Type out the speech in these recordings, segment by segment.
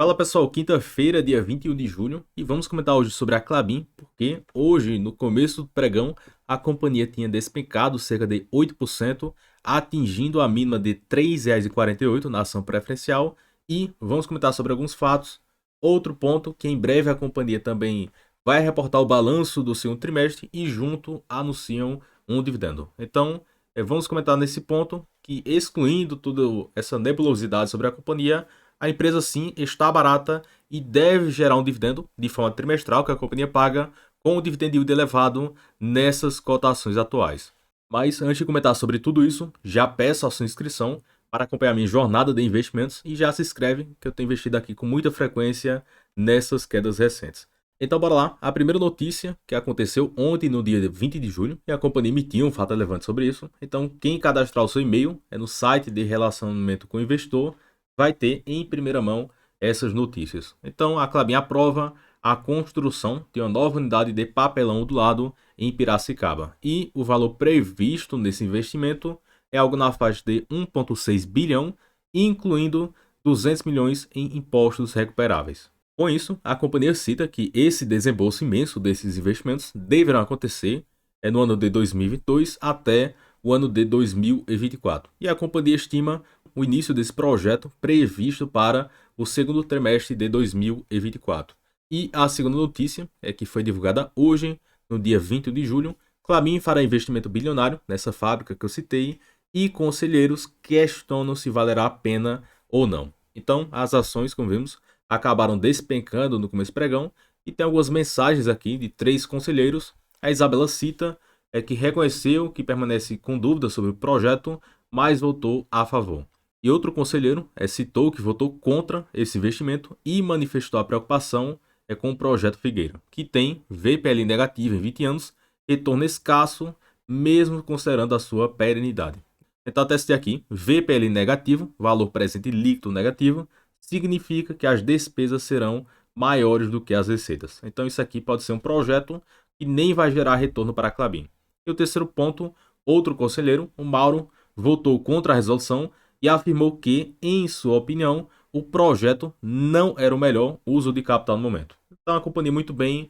Fala pessoal, quinta-feira, dia 21 de julho, e vamos comentar hoje sobre a Klabin, porque hoje, no começo do pregão, a companhia tinha despencado cerca de 8%, atingindo a mínima de R$ 3,48 na ação preferencial, e vamos comentar sobre alguns fatos. Outro ponto, que em breve a companhia também vai reportar o balanço do segundo trimestre e junto anunciam um dividendo. Então, vamos comentar nesse ponto, que excluindo toda essa nebulosidade sobre a companhia, a empresa sim está barata e deve gerar um dividendo de forma trimestral que a companhia paga com o dividend yield elevado nessas cotações atuais. Mas antes de comentar sobre tudo isso, já peço a sua inscrição para acompanhar minha jornada de investimentos e já se inscreve que eu tenho investido aqui com muita frequência nessas quedas recentes. Então bora lá, a primeira notícia que aconteceu ontem no dia 20 de julho e a companhia emitiu um fato relevante sobre isso. Então quem cadastrar o seu e-mail no site de relacionamento com o investidor vai ter em primeira mão essas notícias. Então, a Klabin aprova a construção de uma nova unidade de papelão ondulado em Piracicaba. E o valor previsto nesse investimento é algo na faixa de 1,6 bilhão, incluindo 200 milhões em impostos recuperáveis. Com isso, a companhia cita que esse desembolso imenso desses investimentos deverá acontecer no ano de 2022 até o ano de 2024. E a companhia estima o início desse projeto previsto para o segundo trimestre de 2024. E a segunda notícia é que foi divulgada hoje, no dia 20 de julho, Klabin fará investimento bilionário nessa fábrica que eu citei e conselheiros questionam se valerá a pena ou não. Então, as ações, como vimos, acabaram despencando no começo do pregão e tem algumas mensagens aqui de 3 conselheiros. A Isabela cita que reconheceu que permanece com dúvidas sobre o projeto, mas votou a favor. E outro conselheiro citou que votou contra esse investimento e manifestou a preocupação com o projeto Figueira, que tem VPL negativo em 20 anos, retorno escasso, mesmo considerando a sua perenidade. Então, testei aqui, VPL negativo, valor presente líquido negativo, significa que as despesas serão maiores do que as receitas. Então, isso aqui pode ser um projeto que nem vai gerar retorno para a Klabin. E o terceiro ponto, outro conselheiro, o Mauro, votou contra a resolução e afirmou que, em sua opinião, o projeto não era o melhor uso de capital no momento. Então a companhia muito bem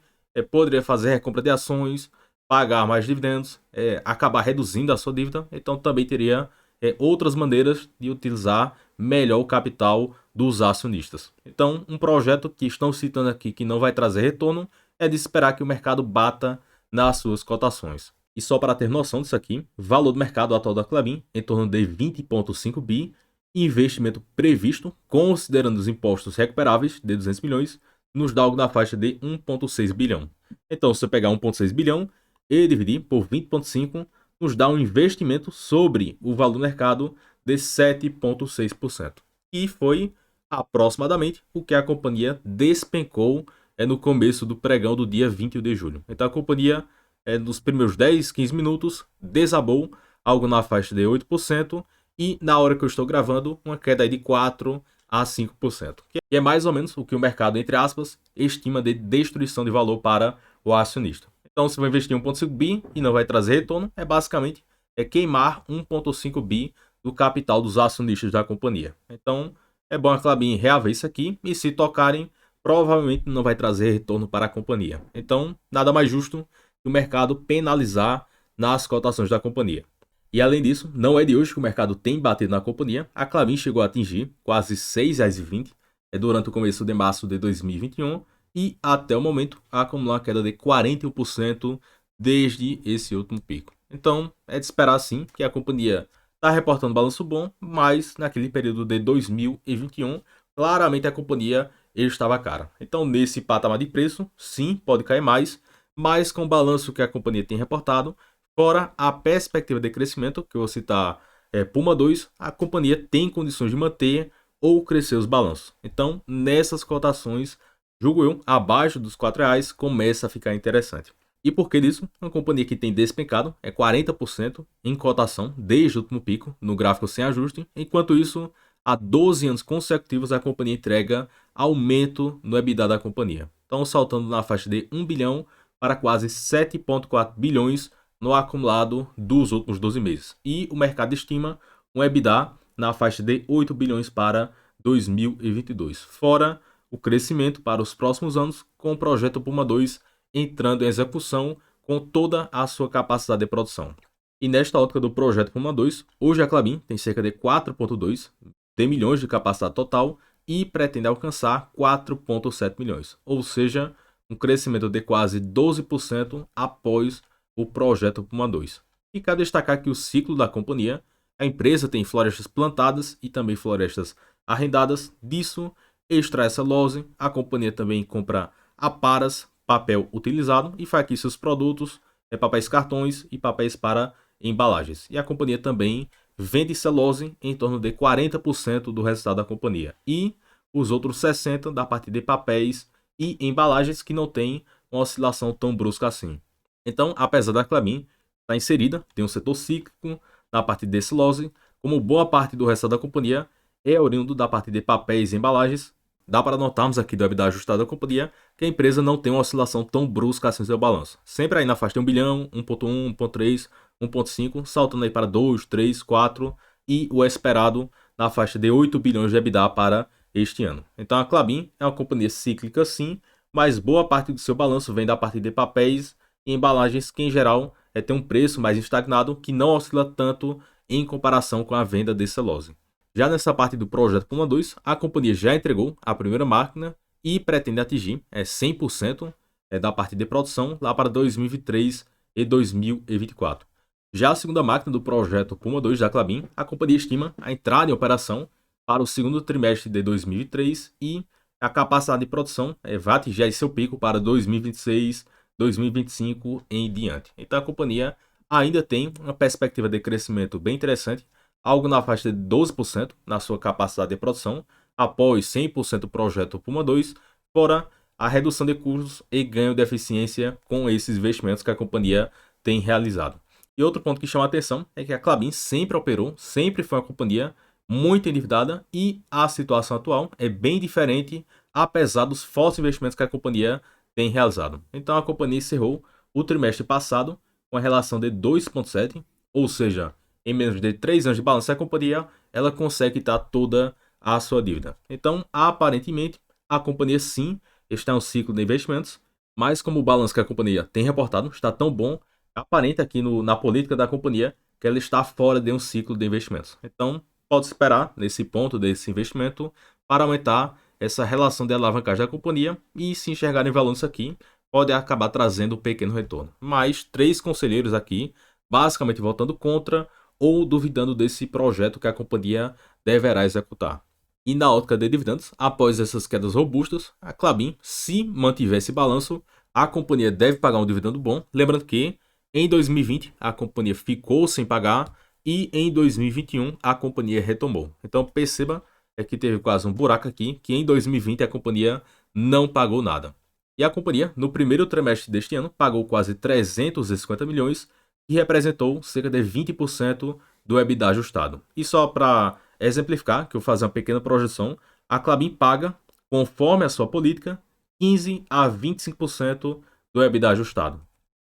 poderia fazer recompra de ações, pagar mais dividendos, acabar reduzindo a sua dívida, então também teria outras maneiras de utilizar melhor o capital dos acionistas. Então um projeto que estão citando aqui que não vai trazer retorno é de esperar que o mercado bata nas suas cotações. E só para ter noção disso aqui, valor do mercado atual da Klabin em torno de 20,5 bi, investimento previsto, considerando os impostos recuperáveis de 200 milhões, nos dá algo na faixa de 1,6 bilhão. Então, se eu pegar 1,6 bilhão e dividir por 20,5, nos dá um investimento sobre o valor do mercado de 7,6%. E foi aproximadamente o que a companhia despencou no começo do pregão do dia 20 de julho. Então, a companhia nos primeiros 10, 15 minutos, desabou algo na faixa de 8% e na hora que eu estou gravando, uma queda de 4 a 5%, que é mais ou menos o que o mercado, entre aspas, estima de destruição de valor para o acionista. Então, se vai investir 1,5 bi e não vai trazer retorno, basicamente queimar 1,5 bi do capital dos acionistas da companhia. Então, é bom a Klabin reaver isso aqui e se tocarem, provavelmente não vai trazer retorno para a companhia. Então, nada mais justo que o mercado penalizar nas cotações da companhia. E além disso, não é de hoje que o mercado tem batido na companhia. A Klabin chegou a atingir quase R$ 6,20 durante o começo de março de 2021 e até o momento acumulou uma queda de 41% desde esse último pico. Então, é de esperar sim que a companhia está reportando balanço bom, mas naquele período de 2021, claramente a companhia estava cara. Então, nesse patamar de preço, sim, pode cair mais, mas com o balanço que a companhia tem reportado, fora a perspectiva de crescimento, que eu vou citar Puma 2, a companhia tem condições de manter ou crescer os balanços. Então, nessas cotações, julgo eu, abaixo dos R$ 4 começa a ficar interessante. E por que disso? Uma companhia que tem despencado 40% em cotação desde o último pico, no gráfico sem ajuste, enquanto isso, há 12 anos consecutivos a companhia entrega aumento no EBITDA da companhia. Então, saltando na faixa de 1 bilhão para quase 7,4 bilhões no acumulado dos últimos 12 meses. E o mercado estima um EBITDA na faixa de 8 bilhões para 2022. Fora o crescimento para os próximos anos, com o projeto Puma II entrando em execução com toda a sua capacidade de produção. E nesta ótica do projeto Puma II, hoje a Klabin tem cerca de 4,2 milhões de capacidade total e pretende alcançar 4,7 milhões, ou seja, um crescimento de quase 12% após o projeto Puma II. E cabe destacar que o ciclo da companhia, a empresa tem florestas plantadas e também florestas arrendadas, disso extrai essa lose, a companhia também compra aparas, papel utilizado e faz aqui seus produtos, papéis cartões e papéis para embalagens. E a companhia também vende celulose em torno de 40% do resultado da companhia. E os outros 60% da parte de papéis e embalagens que não tem uma oscilação tão brusca assim. Então, apesar da Klabin estar inserida, tem um setor cíclico na parte de celulose, como boa parte do resultado da companhia é oriundo da parte de papéis e embalagens, dá para notarmos aqui do EBITDA ajustado da companhia que a empresa não tem uma oscilação tão brusca assim no seu balanço. Sempre aí na faixa de 1 bilhão, 1,1, 1,3, 1,5, saltando aí para 2, 3, 4 e o esperado na faixa de 8 bilhões de EBITDA para este ano. Então a Klabin é uma companhia cíclica sim, mas boa parte do seu balanço vem da parte de papéis e embalagens que em geral tem um preço mais estagnado que não oscila tanto em comparação com a venda de celulose. Já nessa parte do projeto Puma II, a companhia já entregou a primeira máquina e pretende atingir 100% da parte de produção lá para 2023 e 2024. Já a segunda máquina do projeto Puma II da Klabin, a companhia estima a entrada em operação para o segundo trimestre de 2023 e a capacidade de produção vai atingir seu pico para 2026, 2025 em diante. Então a companhia ainda tem uma perspectiva de crescimento bem interessante, algo na faixa de 12% na sua capacidade de produção, após 100% do projeto Puma II, fora a redução de custos e ganho de eficiência com esses investimentos que a companhia tem realizado. E outro ponto que chama a atenção é que a Klabin sempre operou, sempre foi uma companhia muito endividada e a situação atual é bem diferente, apesar dos fortes investimentos que a companhia tem realizado. Então a companhia encerrou o trimestre passado com a relação de 2,7, ou seja, em menos de 3 anos de balanço, a companhia ela consegue quitar toda a sua dívida. Então, aparentemente, a companhia sim está em um ciclo de investimentos, mas como o balanço que a companhia tem reportado está tão bom, aparenta aqui na política da companhia que ela está fora de um ciclo de investimentos. Então, pode esperar nesse ponto desse investimento para aumentar essa relação de alavancagem da companhia e se enxergarem valor nisso aqui, pode acabar trazendo um pequeno retorno. Mas 3 conselheiros aqui, basicamente votando contra ou duvidando desse projeto que a companhia deverá executar. E na ótica de dividendos, após essas quedas robustas, a Klabin, se mantiver esse balanço, a companhia deve pagar um dividendo bom. Lembrando que em 2020 a companhia ficou sem pagar e em 2021 a companhia retomou. Então perceba que teve quase um buraco aqui, que em 2020 a companhia não pagou nada. E a companhia, no primeiro trimestre deste ano, pagou quase 350 milhões, que representou cerca de 20% do EBITDA ajustado. E só para exemplificar, que eu vou fazer uma pequena projeção, a Klabin paga, conforme a sua política, 15 a 25% do EBITDA ajustado.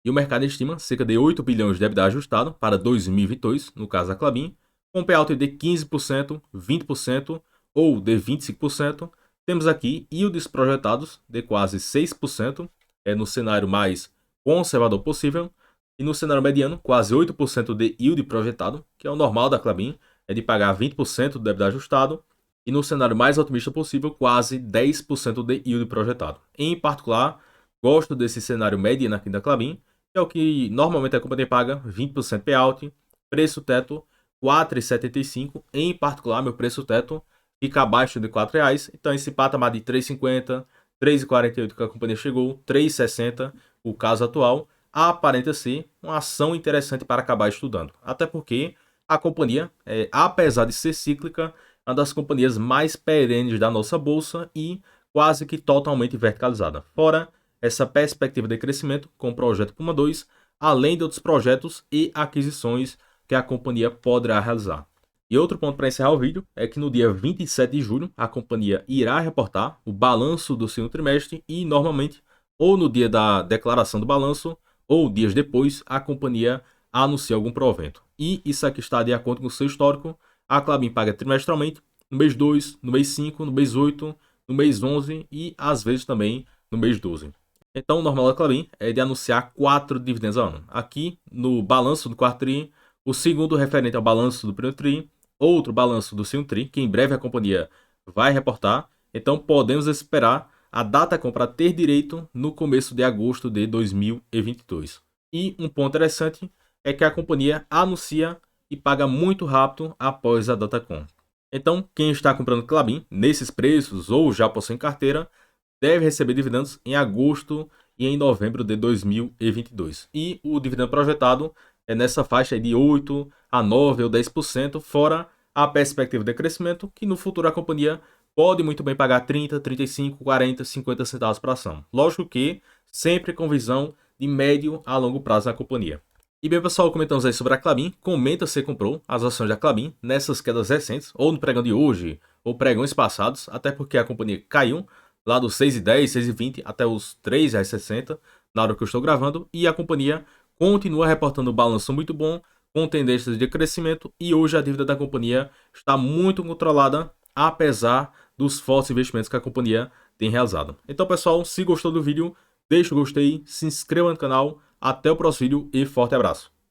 E o mercado estima cerca de 8 bilhões de EBITDA ajustado para 2022, no caso da Klabin, com payout de 15%, 20% ou de 25%. Temos aqui yields projetados de quase 6%, no cenário mais conservador possível, e no cenário mediano, quase 8% de yield projetado, que é o normal da Klabin, é de pagar 20% do EBITDA ajustado, e no cenário mais otimista possível, quase 10% de yield projetado. Em particular, gosto desse cenário mediano aqui da Klabin, que é o que normalmente a companhia paga, 20% payout, preço teto R$ 4,75. Em particular, meu preço teto fica abaixo de R$ 4,00, então esse patamar de 3,50, 3,48 que a companhia chegou, 3,60, o caso atual, aparenta ser uma ação interessante para acabar estudando. Até porque a companhia, apesar de ser cíclica, é uma das companhias mais perenes da nossa bolsa e quase que totalmente verticalizada. Fora essa perspectiva de crescimento com o projeto Puma II, além de outros projetos e aquisições que a companhia poderá realizar. E outro ponto para encerrar o vídeo é que no dia 27 de julho a companhia irá reportar o balanço do segundo trimestre e normalmente ou no dia da declaração do balanço ou dias depois a companhia anuncia algum provento. E isso aqui está de acordo com o seu histórico. A Klabin paga trimestralmente, no mês 2, no mês 5, no mês 8, no mês 11 e às vezes também no mês 12. Então, o normal da Klabin é de anunciar 4 dividendos ao ano. Aqui, no balanço do quarto TRI, o segundo referente ao balanço do primeiro TRI, outro balanço do segundo TRI, que em breve a companhia vai reportar. Então, podemos esperar a Datacom para ter direito no começo de agosto de 2022. E um ponto interessante é que a companhia anuncia e paga muito rápido após a Datacom. Então, quem está comprando Klabin nesses preços ou já possui em carteira, deve receber dividendos em agosto e em novembro de 2022. E o dividendo projetado é nessa faixa de 8 a 9 ou 10%, fora a perspectiva de crescimento, que no futuro a companhia pode muito bem pagar 30, 35, 40, 50 centavos por ação. Lógico que sempre com visão de médio a longo prazo na companhia. E bem, pessoal, comentamos aí sobre a Klabin. Comenta se comprou as ações da Klabin nessas quedas recentes, ou no pregão de hoje, ou pregões passados, até porque a companhia caiu lá dos 6,10, 6,20 até os R$ 3,60 na hora que eu estou gravando, e a companhia continua reportando um balanço muito bom, com tendências de crescimento, e hoje a dívida da companhia está muito controlada, apesar dos fortes investimentos que a companhia tem realizado. Então, pessoal, se gostou do vídeo, deixa o gostei, se inscreva no canal, até o próximo vídeo e forte abraço.